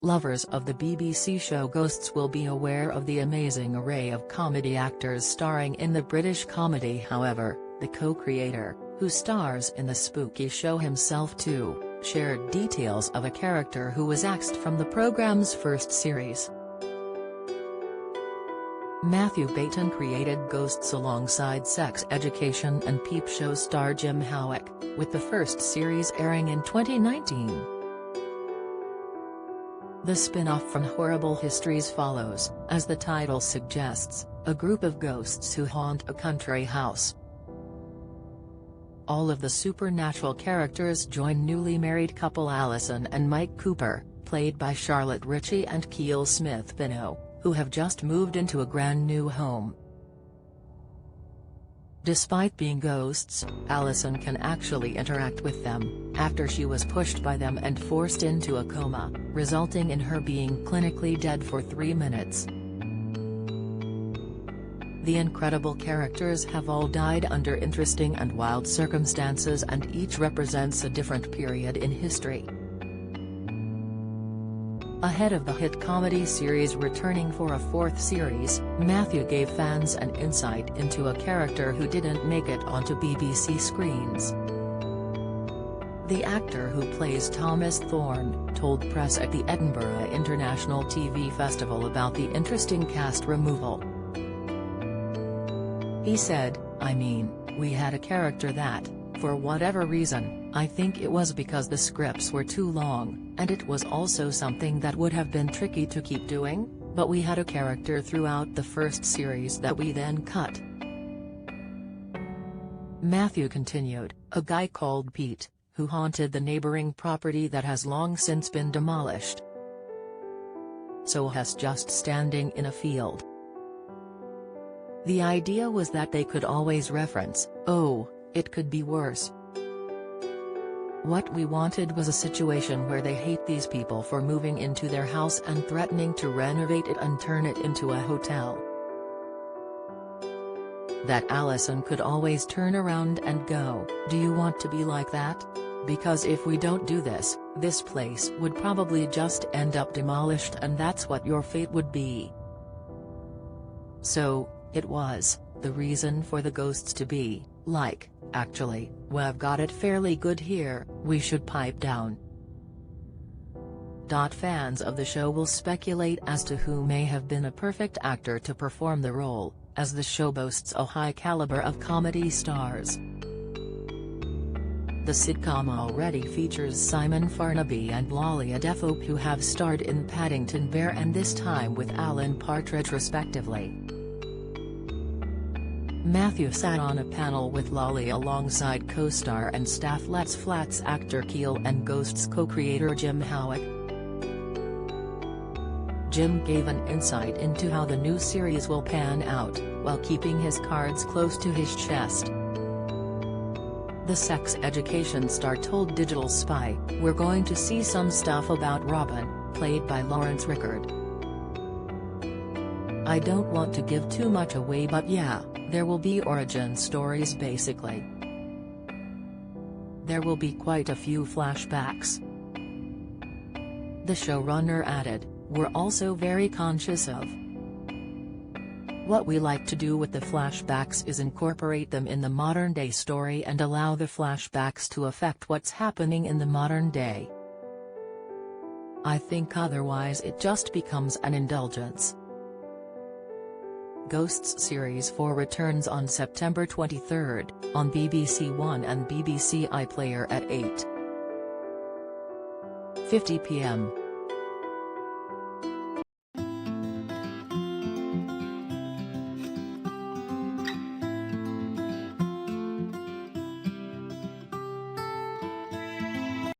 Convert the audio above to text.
Lovers of the BBC show Ghosts will be aware of the amazing array of comedy actors starring in the British comedy. However, the co-creator, who stars in the spooky show himself too, shared details of a character who was axed from the programme's first series. Matthew Baton created Ghosts alongside Sex Education and Peep Show star Jim Howick, with the first series airing in 2019. The spin-off from Horrible Histories follows, as the title suggests, a group of ghosts who haunt a country house. All of the supernatural characters join newly married couple Alison and Mike Cooper, played by Charlotte Ritchie and Keel Smith-Bino, who have just moved into a brand new home. Despite being ghosts, Alison can actually interact with them, after she was pushed by them and forced into a coma, resulting in her being clinically dead for 3 minutes. The incredible characters have all died under interesting and wild circumstances, and each represents a different period in history. Ahead of the hit comedy series returning for a 4th series, Matthew gave fans an insight into a character who didn't make it onto BBC screens. The actor who plays Thomas Thorne told press at the Edinburgh International TV Festival about the interesting cast removal. He said, "I mean, we had a character that, for whatever reason, I think it was because the scripts were too long, and it was also something that would have been tricky to keep doing, but we had a character throughout the first series that we then cut." Matthew continued, "A guy called Pete, who haunted the neighboring property that has long since been demolished. So us just standing in a field. The idea was that they could always reference, 'Oh, it could be worse.' What we wanted was a situation where they hate these people for moving into their house and threatening to renovate it and turn it into a hotel. That Alison could always turn around and go, 'Do you want to be like that? Because if we don't do this, this place would probably just end up demolished and that's what your fate would be.' So, it was the reason for the ghosts to be like, 'Actually, we've got it fairly good here, we should pipe down.'" Fans of the show will speculate as to who may have been a perfect actor to perform the role, as the show boasts a high caliber of comedy stars. The sitcom already features Simon Farnaby and Lolly Adefope, who have starred in Paddington Bear and This Time with Alan Partridge respectively. Matthew sat on a panel with Lolly alongside co-star and staff Let's Flats actor Keel and Ghosts co-creator Jim Howick. Jim gave an insight into how the new series will pan out, while keeping his cards close to his chest. The Sex Education star told Digital Spy, "We're going to see some stuff about Robin, played by Lawrence Rickard. I don't want to give too much away, but yeah, there will be origin stories basically. There will be quite a few flashbacks." The showrunner added, "We're also very conscious of what we like to do with the flashbacks is incorporate them in the modern-day story and allow the flashbacks to affect what's happening in the modern day. I think otherwise it just becomes an indulgence." Ghosts Series 4 returns on September 23, on BBC One and BBC iPlayer at 8:50 p.m.